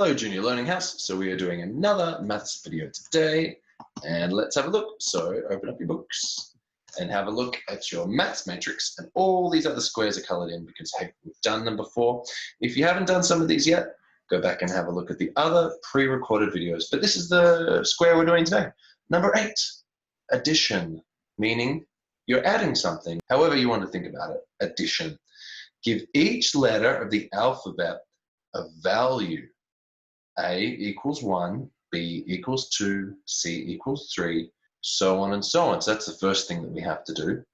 Hello Junior Learning House. So we are doing another maths video today, and let's have a look. So open up your books and have a look at your maths matrix, and all these other squares are colored in because hey, we've done them before. If you haven't done some of these yet, go back and have a look at the other pre-recorded videos. But this is the square we're doing today. Number 8, addition, meaning you're adding something, however you want to think about it, addition. Give each letter of the alphabet a value. A equals 1, B equals 2, C equals 3, so on and so on. So that's the first thing that we have to do.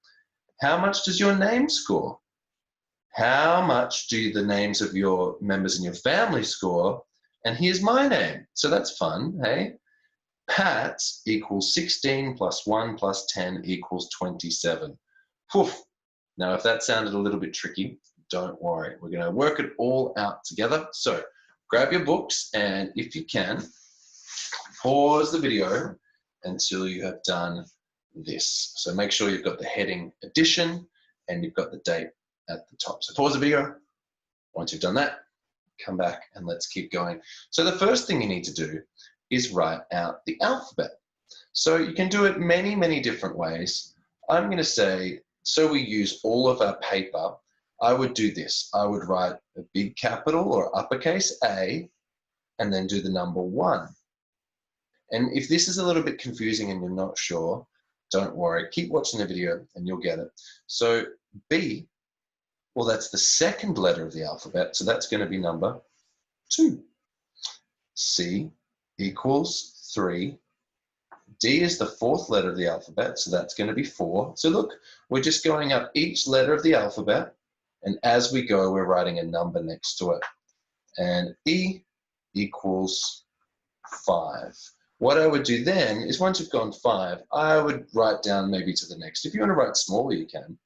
How much does your name score? How much do the names of your members in your family score? And here's my name. So that's fun, hey? Pat equals 16 plus 1 plus 10 equals 27. Whew. Now, if that sounded a little bit tricky, don't worry. We're going to work it all out together. So grab your books, and if you can, pause the video until you have done this. So make sure you've got the heading addition and you've got the date at the top. So pause the video. Once you've done that, come back and let's keep going. So the first thing you need to do is write out the alphabet. So you can do it many, many different ways. I'm going to say, so we use all of our paper, I would do this. I would write a big capital or uppercase A and then do the number 1. And if this is a little bit confusing and you're not sure, don't worry. Keep watching the video and you'll get it. So B, well, that's the second letter of the alphabet, so that's going to be number 2. C equals 3. D is the fourth letter of the alphabet, so that's going to be 4. So look, we're just going up each letter of the alphabet, and as we go, we're writing a number next to it. And E equals 5. What I would do then is once you've gone 5, I would write down maybe to the next. If you want to write smaller, you can.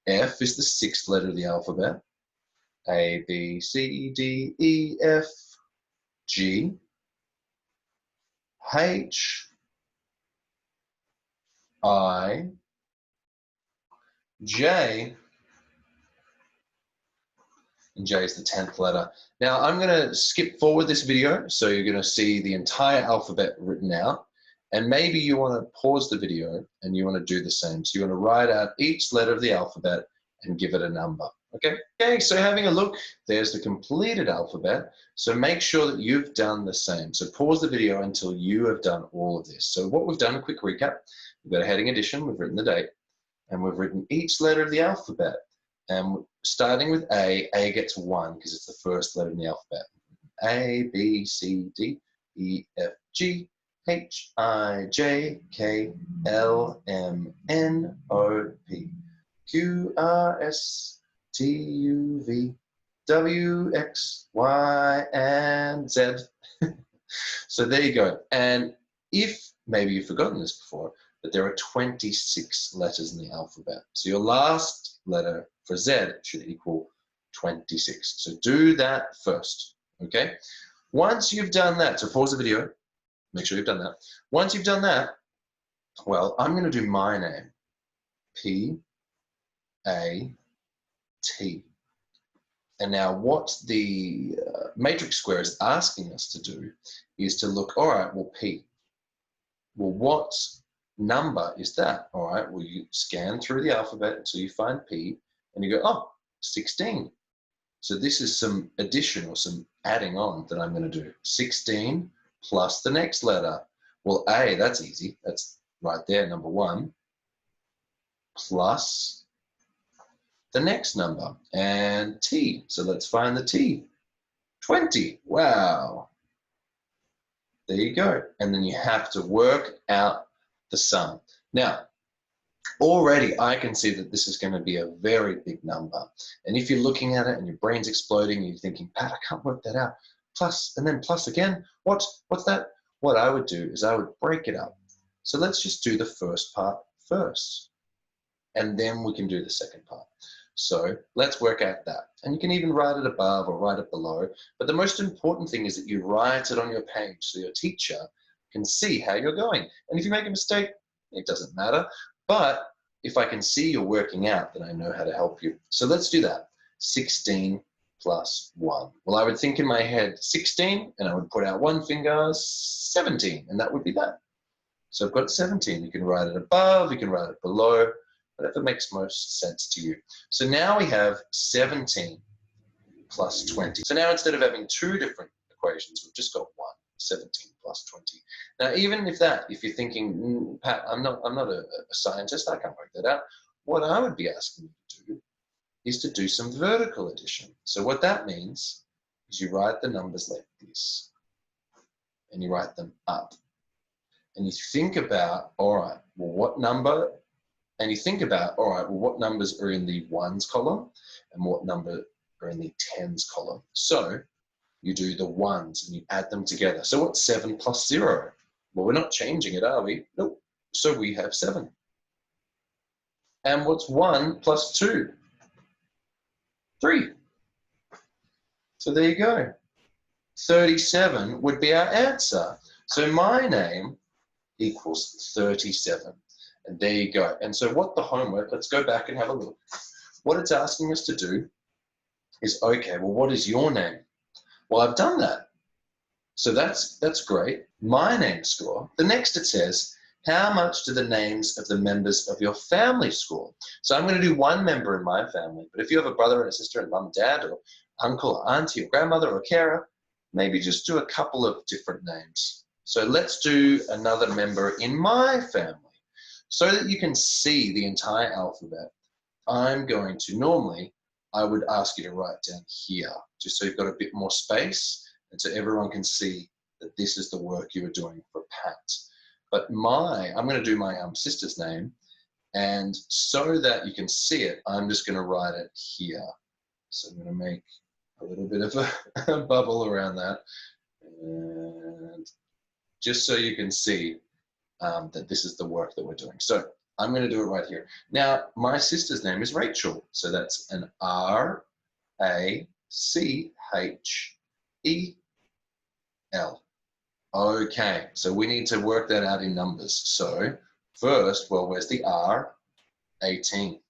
F is the 6th letter of the alphabet. A, B, C, D, E, F, G, H, I, J, and J is the 10th letter. Now I'm going to skip forward this video, so you're going to see the entire alphabet written out, and maybe you want to pause the video and you want to do the same. So you want to write out each letter of the alphabet and give it a number. Okay, so having a look, there's the completed alphabet. So make sure that you've done the same. So pause the video until you have done all of this. So what we've done, a quick recap, we've got a heading addition, we've written the date, and we've written each letter of the alphabet. And starting with A gets 1 because it's the first letter in the alphabet. A, B, C, D, E, F, G, H, I, J, K, L, M, N, O, P, Q, R, S, T, U, V, W, X, Y, and Z. So there you go. And if maybe you've forgotten this before, but there are 26 letters in the alphabet. So your last letter for Z should equal 26. So do that first, okay? Once you've done that, so pause the video, make sure you've done that. Once you've done that, well, I'm going to do my name, P, A, T. And now what the matrix square is asking us to do is to look, all right, well, P. Well, what number is that? All right, well, you scan through the alphabet until you find P, and you go, oh, 16. So this is some addition or some adding on that I'm going to do. 16 plus the next letter. Well, A, that's easy. That's right there, number 1, plus the next number, and T. So let's find the T. 20. Wow. There you go. And then you have to work out the sum. Now, already I can see that this is going to be a very big number. And if you're looking at it and your brain's exploding and you're thinking, Pat, I can't work that out. Plus, and then plus again, what's that? What I would do is I would break it up. So let's just do the first part first. And then we can do the second part. So let's work out that. And you can even write it above or write it below. But the most important thing is that you write it on your page so your teacher can see how you're going. And if you make a mistake, it doesn't matter. But if I can see you're working out, then I know how to help you. So let's do that. 16 plus 1. Well, I would think in my head 16, and I would put out one finger, 17, and that would be that. So I've got 17. You can write it above, you can write it below, whatever makes most sense to you. So now we have 17 plus 20. So now instead of having two different equations, we've just got one, 17 plus 20. Now, even if you're thinking, Pat, I'm not a scientist, I can't work that out. What I would be asking you to do is to do some vertical addition. So what that means is you write the numbers like this, and you write them up. And you think about, all right, well, what number? And you think about, all right, well, what numbers are in the ones column and what number are in the tens column? So you do the ones and you add them together. So what's 7 plus 0? Well, we're not changing it, are we? Nope. So we have 7. And what's 1 plus 2? 3. So there you go. 37 would be our answer. So my name equals 37. And there you go. And so what the homework, let's go back and have a look. What it's asking us to do is, okay, well, what is your name? Well, I've done that. So that's great. My name score. The next it says, how much do the names of the members of your family score? So I'm going to do one member in my family, but if you have a brother and a sister and mum, dad, or uncle, or auntie, or grandmother, or carer, maybe just do a couple of different names. So let's do another member in my family. So that you can see the entire alphabet, I'm going to normally, I would ask you to write down here, just so you've got a bit more space and so everyone can see that this is the work you were doing for Pat. But I'm going to do my sister's name, and so that you can see it, I'm just going to write it here. So I'm going to make a little bit of a bubble around that, and just so you can see that this is the work that we're doing. So I'm going to do it right here. Now, my sister's name is Rachel. So that's an R-A-C-H-E-L. Okay, so we need to work that out in numbers. So first, well, where's the R? 18.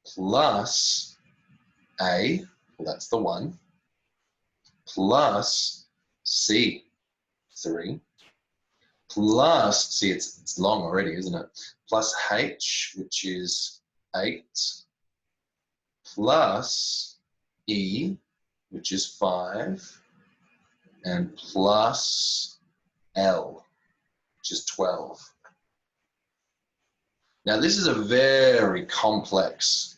Plus A, well, that's the 1. Plus C, 3. Plus, see, it's long already, isn't it? Plus H, which is 8. Plus E, which is 5. And plus L, which is 12. Now, this is a very complex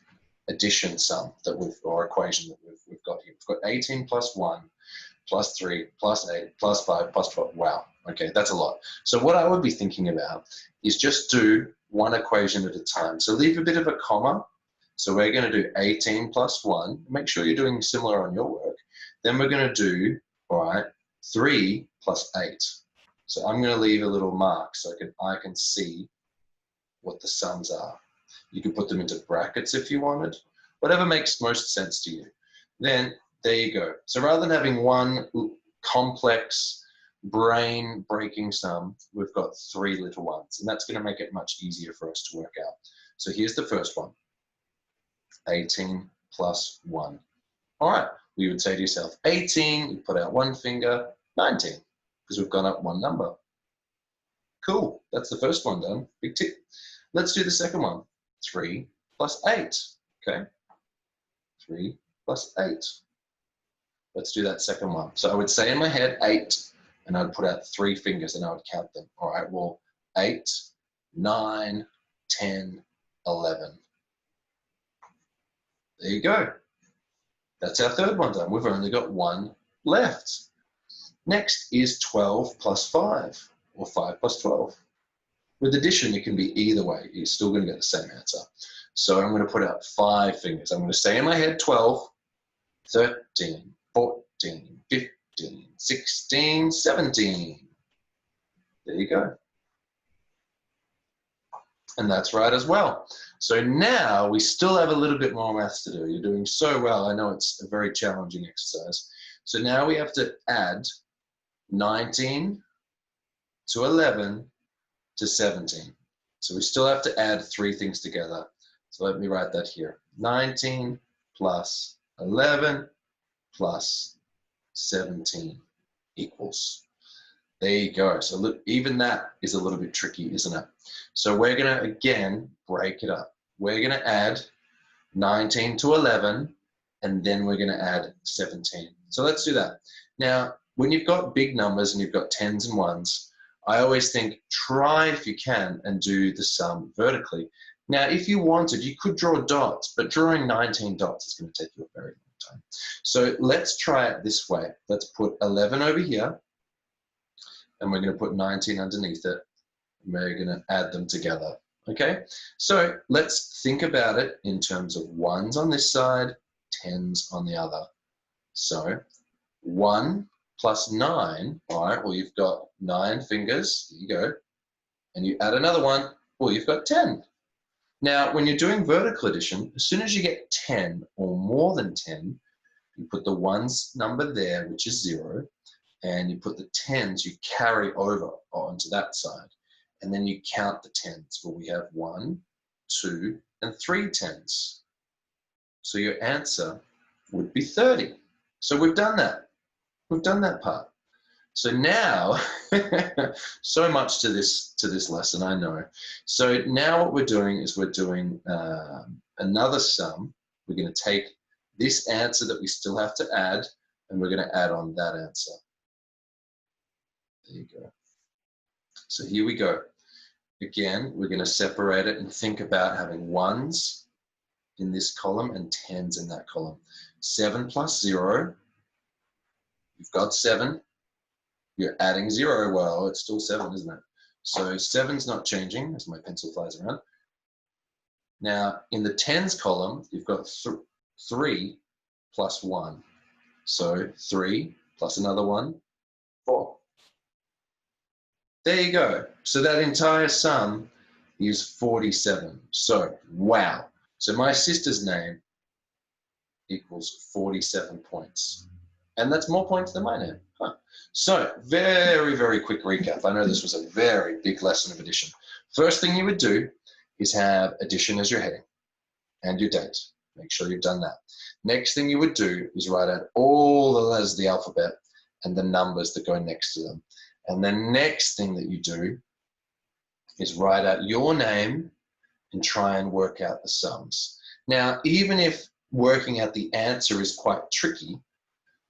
addition sum that or equation that we've got here. We've got 18 plus 1, plus 3, plus 8, plus 5, plus 12. Wow. Okay, that's a lot. So what I would be thinking about is just do one equation at a time. So leave a bit of a comma. So we're going to do 18 plus 1. Make sure you're doing similar on your work. Then we're going to do, all right, 3 plus 8. So I'm going to leave a little mark so I can see what the sums are. You can put them into brackets if you wanted. Whatever makes most sense to you. Then there you go. So rather than having one complex brain-breaking sum, we've got 3 little ones, and that's going to make it much easier for us to work out. So here's the first one, 18 plus 1. All right, you would say to yourself, 18, you put out one finger, 19, because we've gone up one number. Cool, that's the first one done, big tick. Let's do the second one, 3 plus 8, okay? 3 plus 8. Let's do that second one. So I would say in my head 8, and I'd put out 3 fingers and I would count them. All right, well, 8, 9, 10, 11. There you go. That's our third one done. We've only got one left. Next is 12 plus 5, or 5 plus 12. With addition, it can be either way. You're still going to get the same answer. So I'm going to put out 5 fingers. I'm going to say in my head 12, 13, 14, 15, 16, 17. There you go. And that's right as well. So now we still have a little bit more maths to do. You're doing so well. I know it's a very challenging exercise. So now we have to add 19 to 11 to 17. So we still have to add 3 things together. So let me write that here. 19 plus 11 plus 17 equals. There you go. So look, even that is a little bit tricky, isn't it? So we're going to, again, break it up. We're going to add 19 to 11, and then we're going to add 17. So let's do that. Now, when you've got big numbers and you've got tens and ones, I always think try, if you can, and do the sum vertically. Now, if you wanted, you could draw dots, but drawing 19 dots is going to take you a very long time. So let's try it this way. Let's put 11 over here, and we're going to put 19 underneath it. We're going to add them together. Okay, so let's think about it in terms of ones on this side, tens on the other. So 1 plus 9, all right, well, you've got 9 fingers, there you go, and you add another one, well, you've got 10. Now, when you're doing vertical addition, as soon as you get 10 or more than 10, you put the ones number there, which is 0, and you put the tens, you carry over onto that side. And then you count the tens. Well, we have 1, 2, and 3 tens. So your answer would be 30. So we've done that. We've done that part. So now, so much to this lesson, I know. So now what we're doing is we're doing another sum. We're going to take this answer that we still have to add, and we're going to add on that answer. There you go. So here we go. Again, we're going to separate it and think about having ones in this column and tens in that column. 7 plus 0, you've got 7. You're adding 0, well, it's still 7, isn't it? So 7's not changing as my pencil flies around. Now, in the tens column, you've got 3 plus 1. So 3 plus another 1, 4. There you go. So that entire sum is 47. So, wow. So my sister's name equals 47 points. And that's more points than my name. Huh. So, very, very quick recap. I know this was a very big lesson of addition. First thing you would do is have addition as your heading and your date. Make sure you've done that. Next thing you would do is write out all the letters of the alphabet and the numbers that go next to them. And the next thing that you do is write out your name and try and work out the sums. Now, even if working out the answer is quite tricky,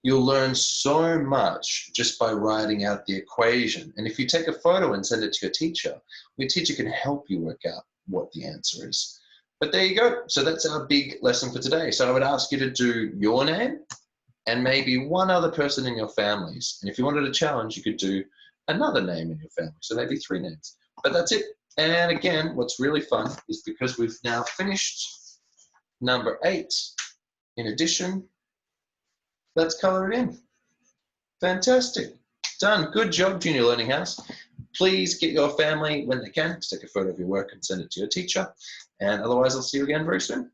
you'll learn so much just by writing out the equation. And if you take a photo and send it to your teacher can help you work out what the answer is. But there you go. So that's our big lesson for today. So I would ask you to do your name and maybe one other person in your families. And if you wanted a challenge, you could do another name in your family. So maybe 3 names. But that's it. And again, what's really fun is because we've now finished number 8 in addition, let's color it in. Fantastic. Done. Good job, Junior Learning House. Please get your family, when they can, to take a photo of your work and send it to your teacher. And otherwise, I'll see you again very soon.